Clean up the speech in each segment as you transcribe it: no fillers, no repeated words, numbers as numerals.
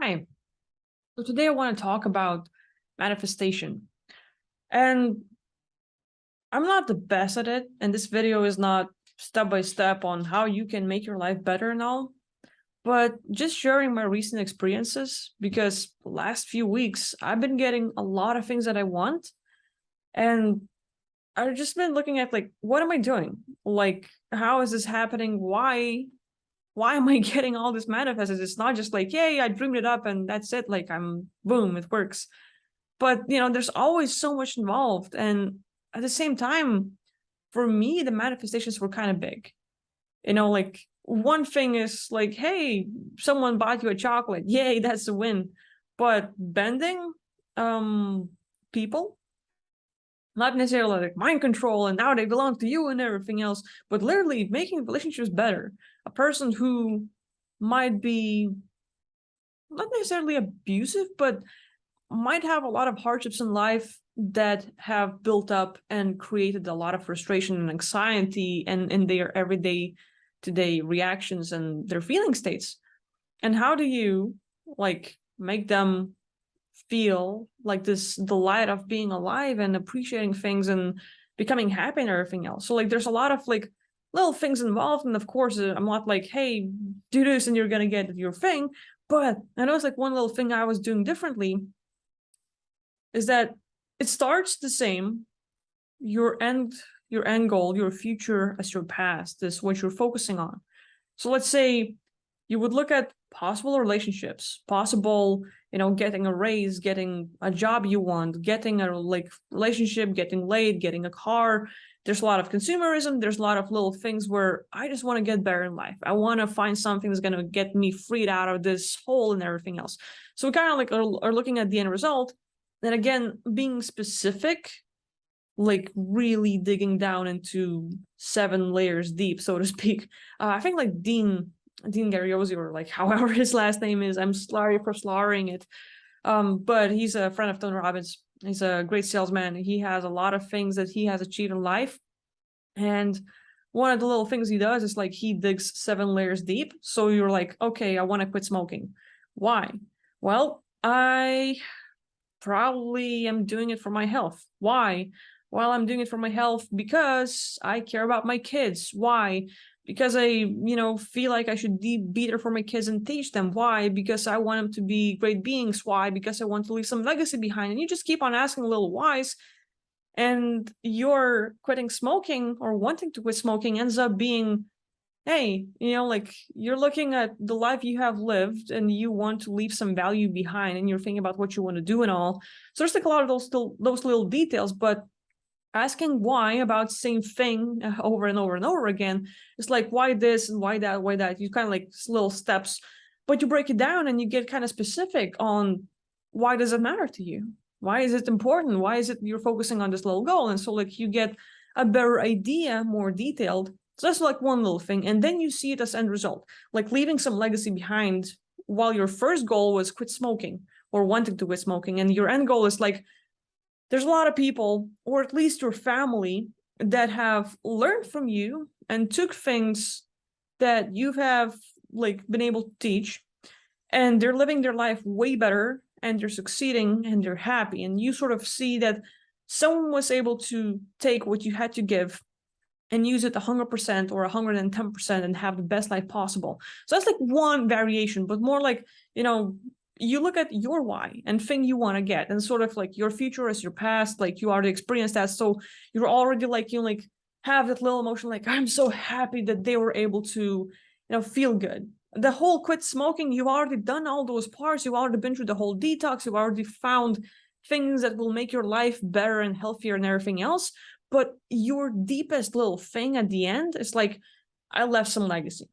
Hi. So today I want to talk about manifestation. And I'm not the best at it, and this video is not step by step on how you can make your life better and all, but just sharing my recent experiences because the last few weeks I've been getting a lot of things that I want, and I've just been looking at like, what am I doing? Like, how is this happening? Why am I getting all this manifested? It's not just like, yay, I dreamed it up and that's it. Like I'm boom, it works. But there's always so much involved, and at the same time, for me the manifestations were kind of big. Like one thing is like, hey, someone bought you a chocolate, yay, that's a win. But bending people, not necessarily like mind control and now they belong to you and everything else, but literally making relationships better. A person who might be not necessarily abusive, but might have a lot of hardships in life that have built up and created a lot of frustration and anxiety and in their everyday today reactions and their feeling states. And how do you like make them feel like this delight of being alive and appreciating things and becoming happy and everything else? So like there's a lot of like little things involved, and of course I'm not like, hey, do this and you're gonna get your thing. But I know it's like one little thing I was doing differently is that it starts the same. Your end goal, your future as your past is what you're focusing on. So let's say you would look at possible relationships, possible, getting a raise, getting a job you want, getting a like relationship, getting laid, getting a car. There's a lot of consumerism. There's a lot of little things where I just want to get better in life. I want to find something that's going to get me freed out of this hole and everything else. So we kind of like are looking at the end result. And again, being specific, like really digging down into 7 layers deep, so to speak. I think like Dean Gariosi, or like however his last name is, I'm sorry for slurring it. But he's a friend of Tony Robbins. He's a great salesman. He has a lot of things that he has achieved in life. And one of the little things he does is like he digs 7 layers deep. So you're like, okay, I want to quit smoking. Why? Well, I probably am doing it for my health. Why? Well, I'm doing it for my health because I care about my kids. Why? Because I, feel like I should be there for my kids and teach them. Why? Because I want them to be great beings. Why? Because I want to leave some legacy behind. And you just keep on asking little whys, and your quitting smoking or wanting to quit smoking ends up being, hey, like you're looking at the life you have lived and you want to leave some value behind and you're thinking about what you want to do and all. So there's like a lot of those little details, but asking why about the same thing over and over and over again, it's like, why this and why that? You kind of like little steps, but you break it down and you get kind of specific on why does it matter to you? Why is it important? Why is it you're focusing on this little goal? And so like you get a better idea, more detailed. So that's like one little thing. And then you see it as end result, like leaving some legacy behind while your first goal was quit smoking or wanting to quit smoking. And your end goal is like, there's a lot of people, or at least your family, that have learned from you and took things that you have like been able to teach, and they're living their life way better and they're succeeding and they're happy. And you sort of see that someone was able to take what you had to give and use it 100% or 110% and have the best life possible. So that's like one variation, but more like, you look at your why and thing you want to get, and sort of like your future is your past, like you already experienced that. So you're already like, like have that little emotion, like, I'm so happy that they were able to, feel good. The whole quit smoking, you've already done all those parts. You've already been through the whole detox. You've already found things that will make your life better and healthier and everything else. But your deepest little thing at the end is like, I left some legacy.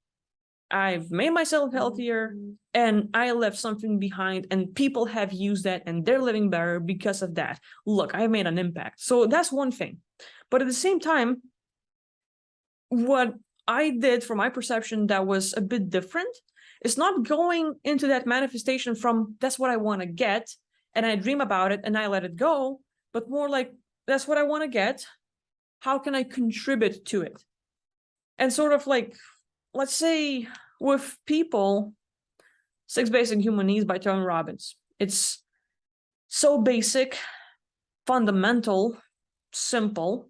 I've made myself healthier and I left something behind, and people have used that and they're living better because of that. Look, I made an impact. So that's one thing. But at the same time, what I did from my perception that was a bit different is not going into that manifestation from that's what I want to get and I dream about it and I let it go, but more like that's what I want to get. How can I contribute to it? And sort of like, let's say with people, Six Basic Human Needs by Tony Robbins. It's so basic, fundamental, simple,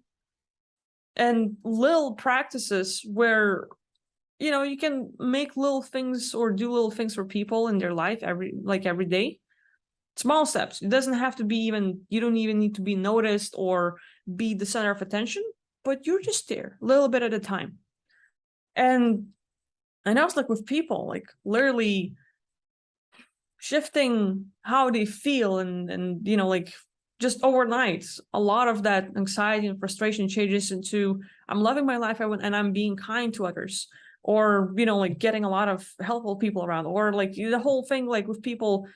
and little practices where, you know, you can make little things or do little things for people in their life every day. Small steps. It doesn't have to be you don't even need to be noticed or be the center of attention, but you're just there a little bit at a time. And I know it's like with people, like literally shifting how they feel and you know, like just overnight, a lot of that anxiety and frustration changes into I'm loving my life and I'm being kind to others, or, you know, like getting a lot of helpful people around, or like the whole thing, like with people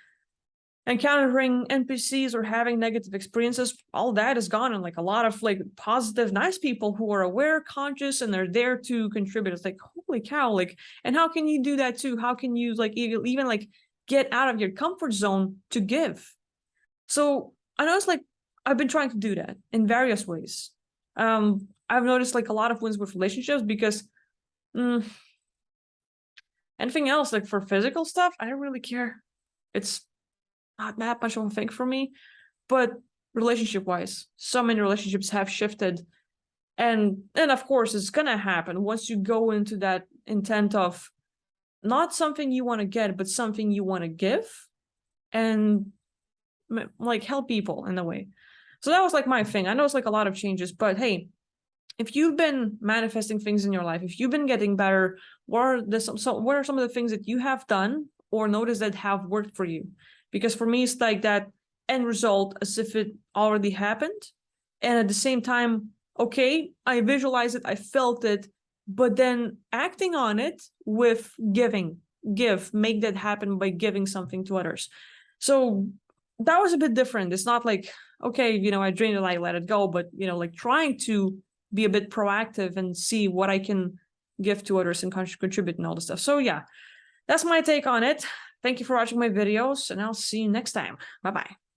encountering NPCs or having negative experiences, all that is gone, and like a lot of like positive, nice people who are aware, conscious, and they're there to contribute. It's like, holy cow, like, and how can you do that too? How can you like even like get out of your comfort zone to give? So I know it's like I've been trying to do that in various ways. I've noticed like a lot of wins with relationships because anything else, like for physical stuff, I don't really care. It's not that much of a thing for me. But relationship wise, so many relationships have shifted. And of course it's gonna happen once you go into that intent of not something you want to get, but something you want to give and like help people in a way. So that was like my thing. I know it's like a lot of changes, but hey, if you've been manifesting things in your life, if you've been getting better, what are some of the things that you have done or noticed that have worked for you? Because for me, it's like that end result as if it already happened. And at the same time, okay, I visualized it, I felt it, but then acting on it with make that happen by giving something to others. So that was a bit different. It's not like, okay, you know, I drained it, I let it go, but, you know, like trying to be a bit proactive and see what I can give to others and contribute and all this stuff. So yeah, that's my take on it. Thank you for watching my videos, and I'll see you next time. Bye-bye.